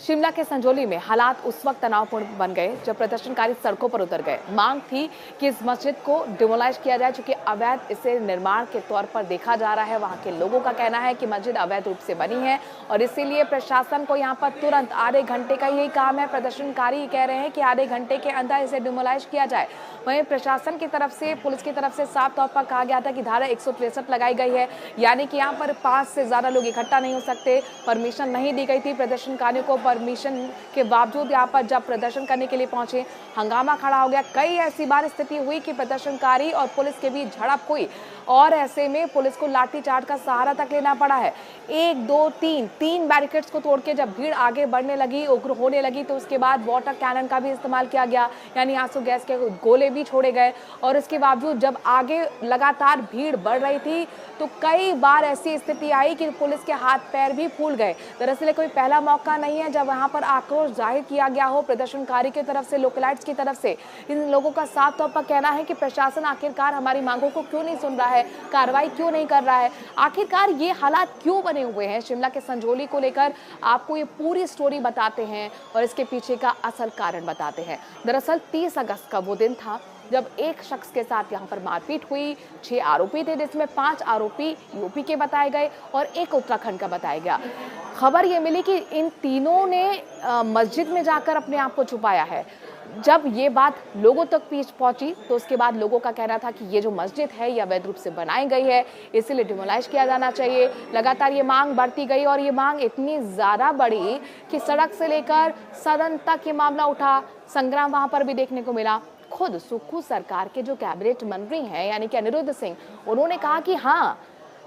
शिमला के संजौली में हालात उस वक्त तनावपूर्ण बन गए जब प्रदर्शनकारी सड़कों पर उतर गए। मांग थी कि इस मस्जिद को डिमोलाइज किया जाए, चूंकि अवैध इसे निर्माण के तौर पर देखा जा रहा है। वहां के लोगों का कहना है कि मस्जिद अवैध रूप से बनी है और इसीलिए प्रशासन को यहां पर तुरंत आधे घंटे का यही काम है। प्रदर्शनकारी कह रहे हैं कि आधे घंटे के अंदर इसे डिमोलाइज किया जाए। वहीं प्रशासन की तरफ से, पुलिस की तरफ से साफ तौर पर कहा गया था कि धारा 163 लगाई गई है, यानी कि यहाँ पर 5 से ज्यादा लोग इकट्ठा नहीं हो सकते। परमिशन नहीं दी गई थी प्रदर्शनकारियों को। परमिशन के बावजूद यहाँ पर जब प्रदर्शन करने के लिए पहुंचे, हंगामा खड़ा हो गया। कई ऐसी बार स्थिति हुई कि प्रदर्शनकारी और पुलिस के बीच झड़प हुई और ऐसे में पुलिस को लाठीचार्ज का सहारा तक लेना पड़ा है। 1 2 3 बैरिकेड्स को तोड़ के जब भीड़ आगे बढ़ने लगी, उग्र होने लगी, तो उसके बाद वाटर कैनन का भी इस्तेमाल किया गया, यानी आंसू गैस के गोले भी छोड़े गए। और इसके बावजूद जब आगे लगातार भीड़ बढ़ रही थी तो कई बार ऐसी स्थिति आई कि पुलिस के हाथ पैर भी फूल गए। दरअसल कोई पहला मौका नहीं है जब वहां पर आक्रोश जाहिर किया गया हो प्रदर्शनकारी की तरफ से, लोकलाइट्स की तरफ से। इन लोगों का साफ तौर पर कहना है कि प्रशासन आखिरकार हमारी मांगों को क्यों नहीं सुन रहा है, कार्रवाई क्यों नहीं कर रहा है, आखिरकार ये हालात क्यों बने हुए हैं। शिमला के संजौली को लेकर आपको ये पूरी स्टोरी बताते हैं और इसके पीछे का असल कारण बताते हैं। दरअसल 30 अगस्त का वो दिन था जब एक शख्स के साथ यहाँ पर मारपीट हुई। 6 आरोपी थे, जिसमें 5 आरोपी यूपी के बताए गए और एक उत्तराखंड का बताया गया। खबर ये मिली कि इन तीनों ने मस्जिद में जाकर अपने आप को छुपाया है। जब ये बात लोगों तक पहुंची तो उसके बाद लोगों का कहना था कि ये जो मस्जिद है ये अवैध रूप से बनाई गई है, इसीलिए डिमोलाइज किया जाना चाहिए। लगातार ये मांग बढ़ती गई और ये मांग इतनी ज्यादा बढ़ी कि सड़क से लेकर सदन तक ये मामला उठा। संग्राम वहां पर भी देखने को मिला। खुद सुक्खू सरकार के जो कैबिनेट मंत्री हैं, यानी कि अनिरुद्ध सिंह, उन्होंने कहा कि हाँ,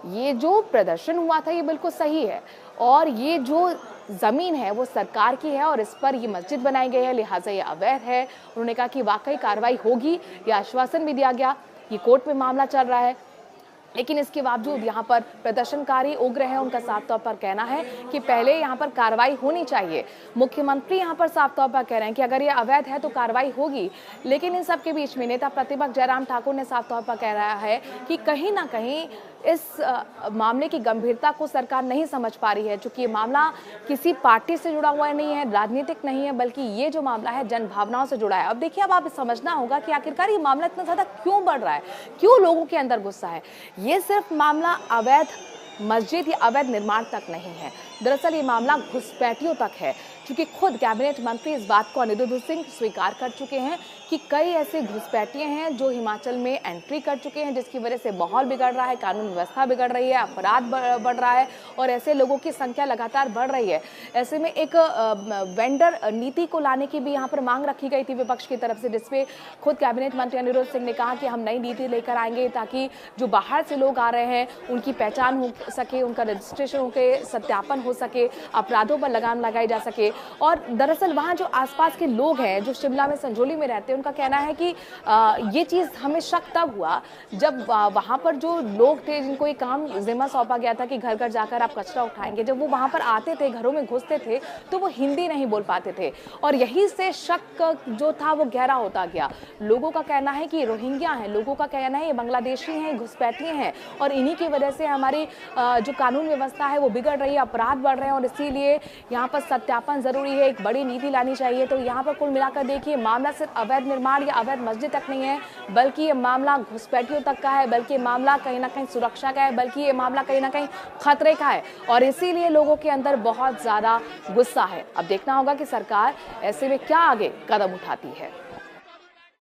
ये जो प्रदर्शन हुआ था ये बिल्कुल सही है और ये जो जमीन है वो सरकार की है और इस पर ये मस्जिद बनाई गई है, लिहाजा ये अवैध है। उन्होंने कहा कि वाकई कार्रवाई होगी, ये आश्वासन भी दिया गया। ये कोर्ट में मामला चल रहा है, लेकिन इसके बावजूद यहाँ पर प्रदर्शनकारी उग्र हैं। उनका साफ तौर पर कहना है कि पहले यहाँ पर कार्रवाई होनी चाहिए। मुख्यमंत्री यहाँ पर साफ तौर पर कह रहे हैं कि अगर ये अवैध है तो कार्रवाई होगी, लेकिन इन सब के बीच में नेता प्रतिपक्ष जयराम ठाकुर ने साफ तौर पर कह रहा है कि कहीं ना कहीं इस मामले की गंभीरता को सरकार नहीं समझ पा रही है, क्योंकि ये मामला किसी पार्टी से जुड़ा हुआ नहीं है, राजनीतिक नहीं है, बल्कि ये जो मामला है जन भावनाओं से जुड़ा है। अब देखिए, अब आप समझना होगा कि आखिरकार ये मामला इतना ज्यादा क्यों बढ़ रहा है, क्यों लोगों के अंदर गुस्सा है। ये सिर्फ मामला अवैध मस्जिद या अवैध निर्माण तक नहीं है, दरअसल ये मामला घुसपैठियों तक है, क्योंकि खुद कैबिनेट मंत्री इस बात को अनिरुद्ध सिंह स्वीकार कर चुके हैं कि कई ऐसे घुसपैठिए हैं जो हिमाचल में एंट्री कर चुके हैं, जिसकी वजह से माहौल बिगड़ रहा है, कानून व्यवस्था बिगड़ रही है, अपराध बढ़ रहा है और ऐसे लोगों की संख्या लगातार बढ़ रही है। ऐसे में एक वेंडर नीति को लाने की भी यहाँ पर मांग रखी गई थी विपक्ष की तरफ से, जिसपे खुद कैबिनेट मंत्री अनिरुद्ध सिंह ने कहा कि हम नई नीति लेकर आएंगे ताकि जो बाहर से लोग आ रहे हैं उनकी पहचान हो सके, उनका रजिस्ट्रेशन होकर सत्यापन हो सके, अपराधों पर लगाम लगाई जा सके। और दरअसल वहाँ जो आसपास के लोग हैं, जो शिमला में संजौली में रहते हैं, उनका कहना है कि ये चीज़ हमें शक तब हुआ जब वहाँ पर जो लोग थे जिनको ये काम जिम्मा सौंपा गया था कि घर घर जाकर आप कचरा उठाएंगे, जब वो वहाँ पर आते थे, घरों में घुसते थे, तो वो हिंदी नहीं बोल पाते थे और यही से शक जो था वो गहरा होता गया। लोगों का कहना है कि रोहिंग्या हैं, लोगों का कहना है ये बांग्लादेशी हैं, घुसपैठिए हैं और इन्हीं की वजह से हमारी जो कानून व्यवस्था है वो बिगड़ रही है, अपराध बढ़ रहे हैं और इसीलिए यहाँ पर सत्यापन जरूरी है, एक बड़ी नीति लानी चाहिए। तो यहाँ पर कुल मिलाकर देखिए, मामला सिर्फ अवैध निर्माण या अवैध मस्जिद तक नहीं है, बल्कि ये मामला घुसपैठियों तक का है, बल्कि ये मामला कहीं ना कहीं सुरक्षा का है, बल्कि ये मामला कहीं ना कहीं खतरे का है और इसीलिए लोगों के अंदर बहुत ज्यादा गुस्सा है। अब देखना होगा कि सरकार ऐसे में क्या आगे कदम उठाती है।